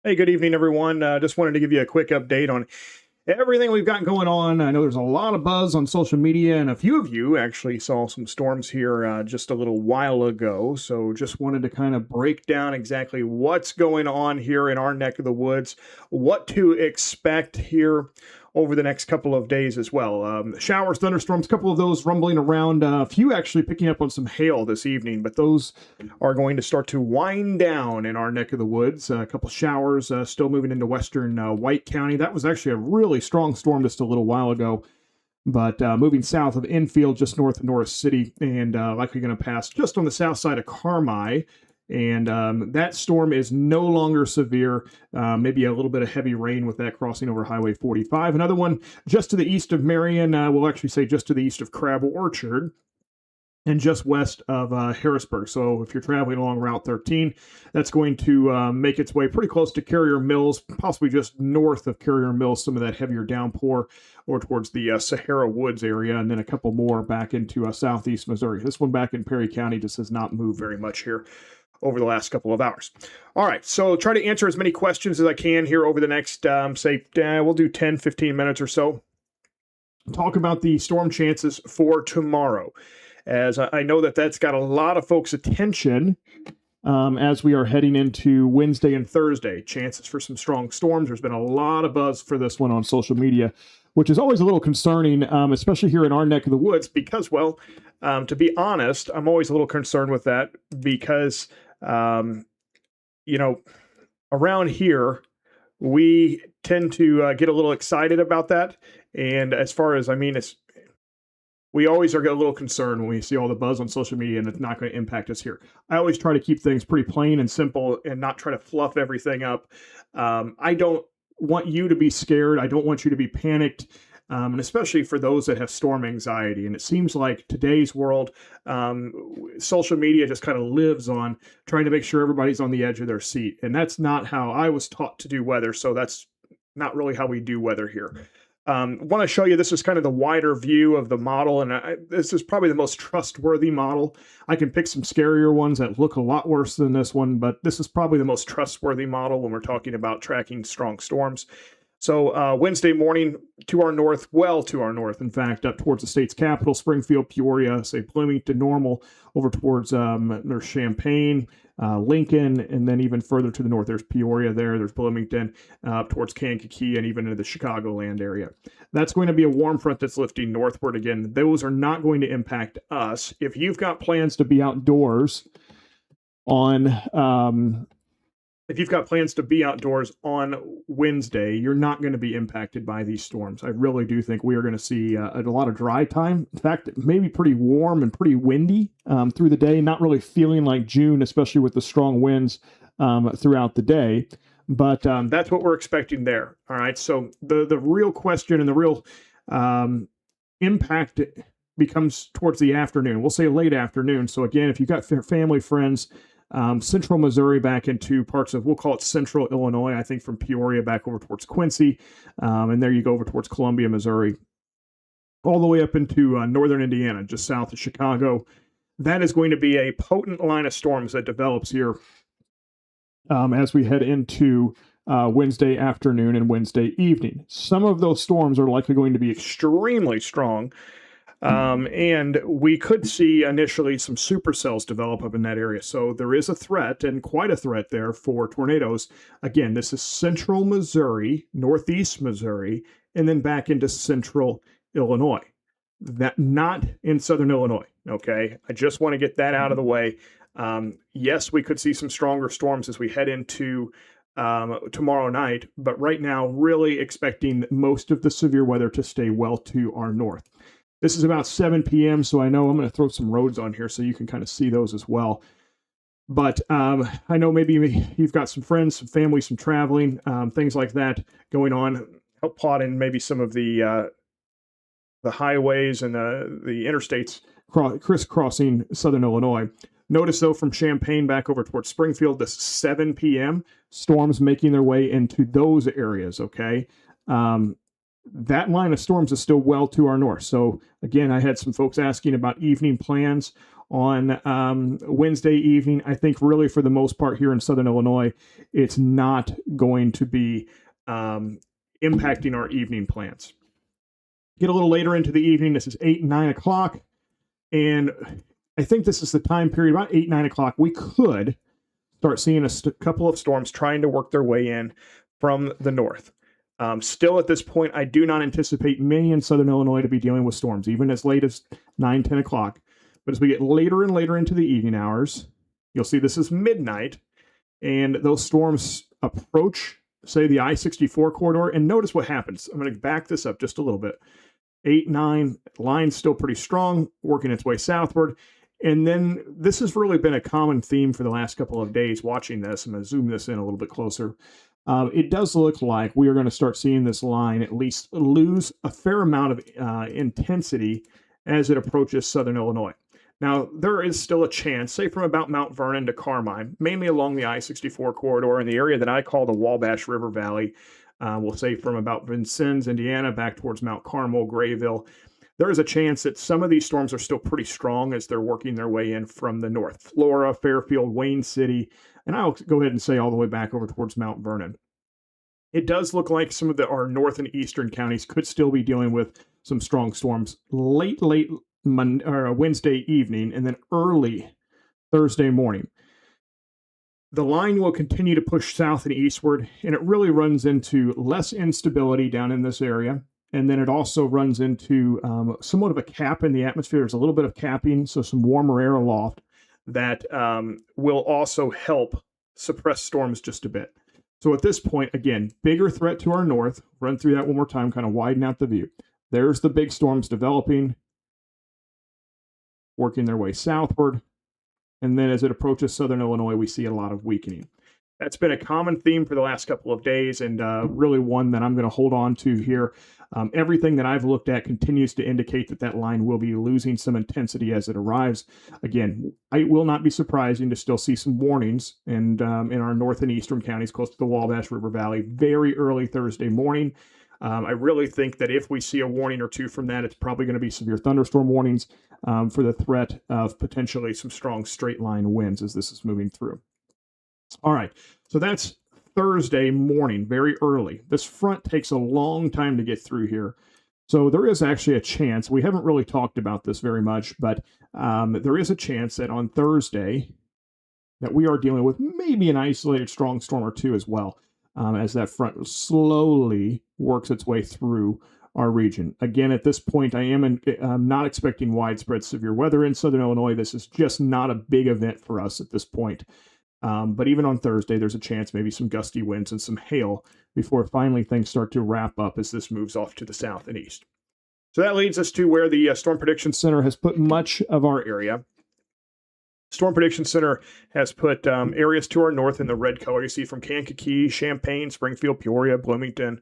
Hey, good evening, everyone. Just wanted to give you a quick update on everything we've got going on. I know there's a lot of buzz on social media, and a few of you actually saw some storms here just a little while ago. So just wanted to kind of break down exactly what's going on here in our neck of the woods, what to expect here over the next couple of days as well. Showers, thunderstorms, a couple of those rumbling around, a few actually picking up on some hail this evening, but those are going to start to wind down in our neck of the woods. A couple showers still moving into western White County. That was actually a really strong storm just a little while ago, but moving south of Enfield, just north of Norris City, and likely going to pass just on the south side of Carmi. And that storm is no longer severe. Maybe a little bit of heavy rain with that crossing over Highway 45. Another one just to the east of Marion. We'll actually say just to the east of Crab Orchard and just west of Harrisburg. So if you're traveling along Route 13, that's going to make its way pretty close to Carrier Mills, possibly just north of Carrier Mills, some of that heavier downpour or towards the Sahara Woods area, and then a couple more back into southeast Missouri. This one back in Perry County just has not moved very much here over the last couple of hours. All right, so try to answer as many questions as I can here over the next, we'll do 10, 15 minutes or so. Talk about the storm chances for tomorrow, as I know that that's got a lot of folks' attention as we are heading into Wednesday and Thursday. Chances for some strong storms. There's been a lot of buzz for this one on social media, which is always a little concerning, especially here in our neck of the woods, because, well, to be honest, I'm always a little concerned with that because, around here, we tend to get a little excited about that. And as far as, we always are a little concerned when we see all the buzz on social media and it's not going to impact us here. I always try to keep things pretty plain and simple and not try to fluff everything up. I don't want you to be scared. I don't want you to be panicked. And especially for those that have storm anxiety. And it seems like today's world, social media just kind of lives on trying to make sure everybody's on the edge of their seat. And that's not how I was taught to do weather. So that's not really how we do weather here. Want to show you, this is kind of the wider view of the model, and this is probably the most trustworthy model. I can pick some scarier ones that look a lot worse than this one, but this is probably the most trustworthy model when we're talking about tracking strong storms. So Wednesday morning to our north, well to our north, in fact, up towards the state's capital, Springfield, Peoria, say Bloomington, Normal, over towards there's Champaign, Lincoln, and then even further to the north, there's Peoria there's Bloomington, up towards Kankakee, and even into the Chicagoland area. That's going to be a warm front that's lifting northward again. Those are not going to impact us. If you've got plans to be outdoors on Wednesday, you're not going to be impacted by these storms. I really do think we are going to see a lot of dry time. In fact, maybe pretty warm and pretty windy through the day, not really feeling like June, especially with the strong winds throughout the day. But that's what we're expecting there. All right. So the real question and the real impact becomes towards the afternoon. We'll say late afternoon. So again, if you've got family, friends, central Missouri back into parts of, we'll call it central Illinois, I think from Peoria back over towards Quincy, and there you go over towards Columbia, Missouri, all the way up into northern Indiana, just south of Chicago. That is going to be a potent line of storms that develops here as we head into Wednesday afternoon and Wednesday evening. Some of those storms are likely going to be extremely strong. And we could see initially some supercells develop up in that area. So there is a threat, and quite a threat there, for tornadoes. Again, this is central Missouri, northeast Missouri, and then back into central Illinois. That not in southern Illinois. Okay, I just want to get that out of the way. Yes, we could see some stronger storms as we head into tomorrow night, but right now, really expecting most of the severe weather to stay well to our north. This is about 7 p.m., so I know I'm going to throw some roads on here so you can kind of see those as well. But I know maybe you've got some friends, some family, some traveling, things like that going on. Help plot in maybe some of the highways and the interstates crisscrossing southern Illinois. Notice, though, from Champaign back over towards Springfield, this 7 p.m., storms making their way into those areas, okay? That line of storms is still well to our north. So again, I had some folks asking about evening plans on Wednesday evening. I think really for the most part here in Southern Illinois, it's not going to be impacting our evening plans. Get a little later into the evening. This is 8 and 9 o'clock. And I think this is the time period, about 8, 9 o'clock, we could start seeing a couple of storms trying to work their way in from the north. Still at this point, I do not anticipate many in Southern Illinois to be dealing with storms, even as late as 9, 10 o'clock. But as we get later and later into the evening hours, you'll see this is midnight, and those storms approach, say, the I-64 corridor. And notice what happens. I'm going to back this up just a little bit. 8, 9, line's still pretty strong, working its way southward. And then this has really been a common theme for the last couple of days watching this. I'm going to zoom this in a little bit closer. It does look like we are going to start seeing this line at least lose a fair amount of intensity as it approaches Southern Illinois. Now, there is still a chance, say from about Mount Vernon to Carmine, mainly along the I-64 corridor in the area that I call the Wabash River Valley. We'll say from about Vincennes, Indiana, back towards Mount Carmel, Grayville. There is a chance that some of these storms are still pretty strong as they're working their way in from the north. Flora, Fairfield, Wayne City, and I'll go ahead and say all the way back over towards Mount Vernon. It does look like some of our north and eastern counties could still be dealing with some strong storms late Wednesday evening and then early Thursday morning. The line will continue to push south and eastward, and it really runs into less instability down in this area. And then it also runs into somewhat of a cap in the atmosphere. There's a little bit of capping, so some warmer air aloft that will also help suppress storms just a bit. So at this point, again, bigger threat to our north. Run through that one more time, kind of widen out the view. There's the big storms developing, working their way southward. And then as it approaches Southern Illinois, we see a lot of weakening. That's been a common theme for the last couple of days, and really one that I'm going to hold on to here. Everything that I've looked at continues to indicate that that line will be losing some intensity as it arrives. Again, it will not be surprising to still see some warnings and in our north and eastern counties close to the Wabash River Valley very early Thursday morning. I really think that if we see a warning or two from that, it's probably going to be severe thunderstorm warnings for the threat of potentially some strong straight line winds as this is moving through. All right, so that's Thursday morning, very early. This front takes a long time to get through here. So there is actually a chance, we haven't really talked about this very much, but there is a chance that on Thursday that we are dealing with maybe an isolated strong storm or two as well, as that front slowly works its way through our region. Again, at this point, I'm not expecting widespread severe weather in Southern Illinois. This is just not a big event for us at this point. But even on Thursday, there's a chance maybe some gusty winds and some hail before finally things start to wrap up as this moves off to the south and east. So that leads us to where the Storm Prediction Center has put much of our area. Storm Prediction Center has put areas to our north in the red color. You see from Kankakee, Champaign, Springfield, Peoria, Bloomington,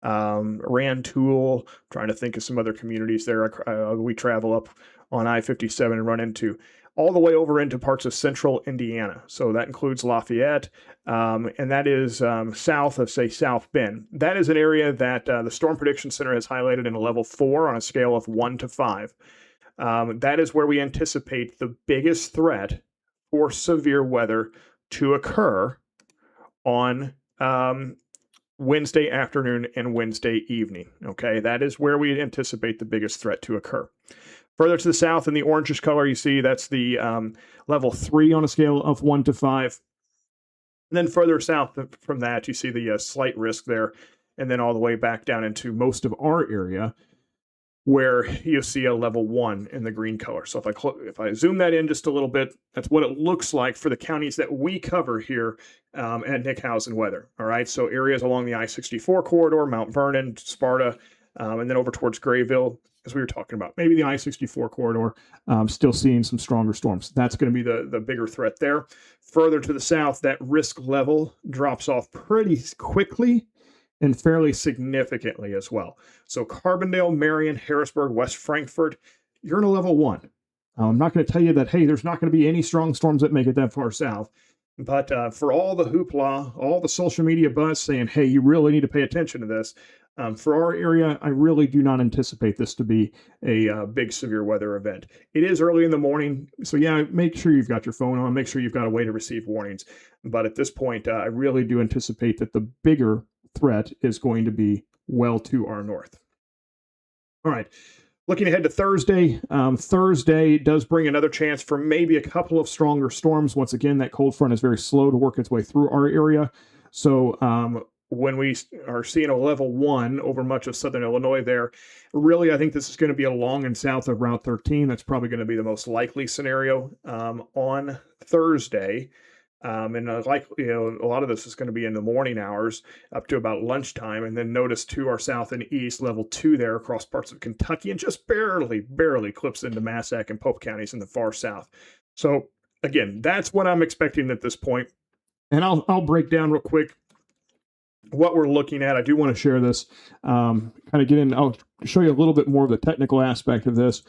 Rantoul. Trying to think of some other communities there we travel up on I-57 and run into, all the way over into parts of central Indiana. So that includes Lafayette, and that is south of, say, South Bend. That is an area that the Storm Prediction Center has highlighted in a level 4 on a scale of 1 to 5. That is where we anticipate the biggest threat for severe weather to occur on Wednesday afternoon and Wednesday evening. Okay, that is where we anticipate the biggest threat to occur. Further to the south in the orangish color, you see that's the level 3 on a scale of 1 to 5. And then further south from that, you see the slight risk there, and then all the way back down into most of our area, where you see a level 1 in the green color. So if I zoom that in just a little bit, that's what it looks like for the counties that we cover here at Nick Hausen Weather. All right, so areas along the I-64 corridor, Mount Vernon, Sparta, and then over towards Grayville, as we were talking about. Maybe the I-64 corridor, still seeing some stronger storms. That's going to be the bigger threat there. Further to the south, that risk level drops off pretty quickly and fairly significantly as well. So Carbondale, Marion, Harrisburg, West Frankfort, you're in a level 1. I'm not going to tell you that, hey, there's not going to be any strong storms that make it that far south. But for all the hoopla, all the social media buzz saying, hey, you really need to pay attention to this, For our area, I really do not anticipate this to be a big severe weather event. It is early in the morning, so yeah, make sure you've got your phone on, make sure you've got a way to receive warnings. But at this point, I really do anticipate that the bigger threat is going to be well to our north. All right. Looking ahead to Thursday, Thursday does bring another chance for maybe a couple of stronger storms. Once again, that cold front is very slow to work its way through our area. So when we are seeing a level 1 over much of southern Illinois there, really, I think this is going to be along and south of Route 13. That's probably going to be the most likely scenario on Thursday. And a lot of this is going to be in the morning hours up to about lunchtime. And then notice to our south and east, level 2 there across parts of Kentucky, and just barely clips into Massac and Pope counties in the far south. So again, that's what I'm expecting at this point. And I'll break down real quick what we're looking at. I do want to share this, kind of get in. I'll show you a little bit more of the technical aspect of this.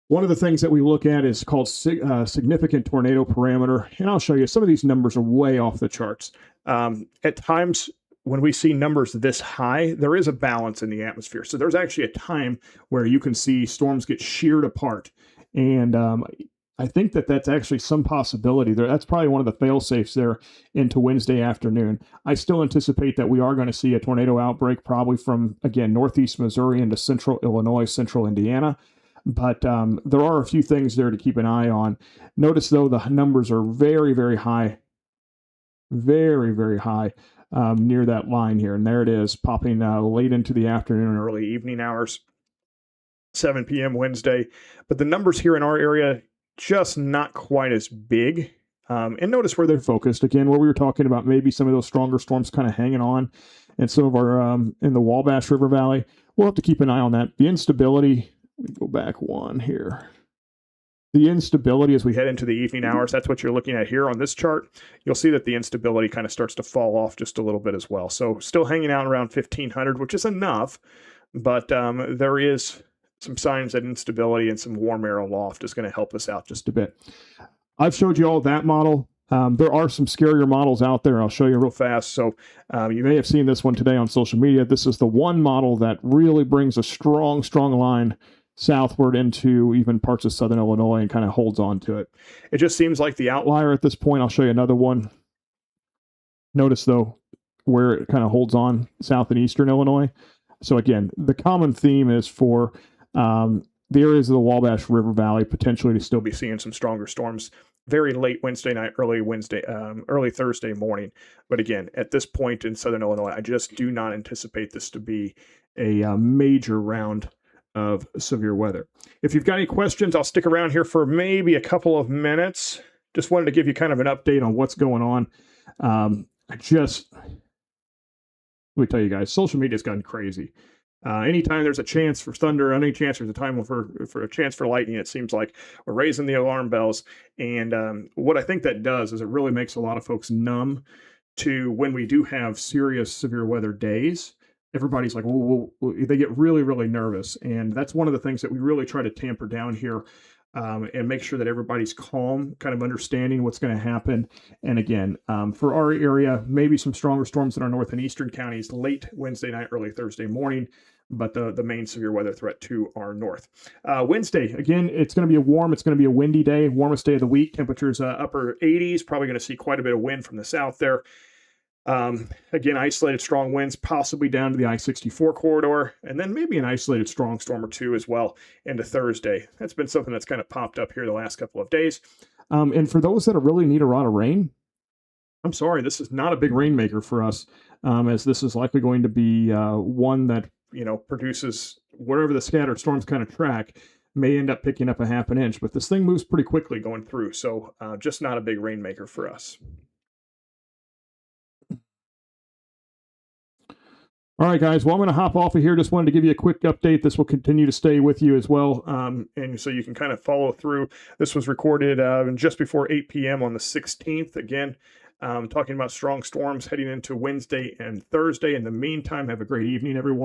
One of the things that we look at is called significant tornado parameter, and I'll show you some of these numbers are way off the charts. At times, when we see numbers this high, there is a balance in the atmosphere. So there's actually a time where you can see storms get sheared apart, and I think that that's actually some possibility there. That's probably one of the fail-safes there into Wednesday afternoon. I still anticipate that we are going to see a tornado outbreak probably from, again, northeast Missouri into central Illinois, central Indiana. But there are a few things there to keep an eye on. Notice, though, the numbers are very high, very high near that line here. And there it is, popping late into the afternoon and early evening hours, 7 p.m. Wednesday. But the numbers here in our area, just not quite as big. And notice where they're focused. Again, where we were talking about maybe some of those stronger storms kind of hanging on. And some of our, in the Wabash River Valley, we'll have to keep an eye on that. The instability... We go back one here. The instability as we head into the evening hours, that's what you're looking at here on this chart. You'll see that the instability kind of starts to fall off just a little bit as well. So still hanging out around 1,500, which is enough, but there is some signs that instability and some warm air aloft is going to help us out just a bit. I've showed you all that model. There are some scarier models out there. I'll show you real fast. So you may have seen this one today on social media. This is the one model that really brings a strong line southward into even parts of southern Illinois and kind of holds on to it. It just seems like the outlier at this point. I'll show you another one. Notice, though, where it kind of holds on south and eastern Illinois. So again, the common theme is for the areas of the Wabash River Valley potentially to still be seeing some stronger storms very late Wednesday night, early Thursday morning. But again, at this point in southern Illinois, I just do not anticipate this to be a major round of severe weather. If you've got any questions, I'll stick around here for maybe a couple of minutes. Just wanted to give you kind of an update on what's going on. Let me tell you guys, social media's gone crazy. Anytime there's a chance for thunder, any chance there's a time for a chance for lightning, it seems like we're raising the alarm bells. And what I think that does is it really makes a lot of folks numb to when we do have serious severe weather days. Everybody's like, they get really nervous. And that's one of the things that we really try to tamper down here and make sure that everybody's calm, kind of understanding what's going to happen. And again, for our area, maybe some stronger storms in our north and eastern counties late Wednesday night, early Thursday morning, but the main severe weather threat to our north. Wednesday, again, it's going to be it's going to be a windy day, warmest day of the week. Temperatures upper 80s, probably going to see quite a bit of wind from the south there. Again, isolated strong winds, possibly down to the I-64 corridor, and then maybe an isolated strong storm or two as well into Thursday. That's been something that's kind of popped up here the last couple of days. And for those that really need a lot of rain, I'm sorry, this is not a big rainmaker for us, as this is likely going to be one that, produces wherever the scattered storms kind of track, may end up picking up a half an inch, but this thing moves pretty quickly going through, so just not a big rainmaker for us. All right, guys. Well, I'm going to hop off of here. Just wanted to give you a quick update. This will continue to stay with you as well. And so you can kind of follow through. This was recorded just before 8 p.m. on the 16th. Again, talking about strong storms heading into Wednesday and Thursday. In the meantime, have a great evening, everyone.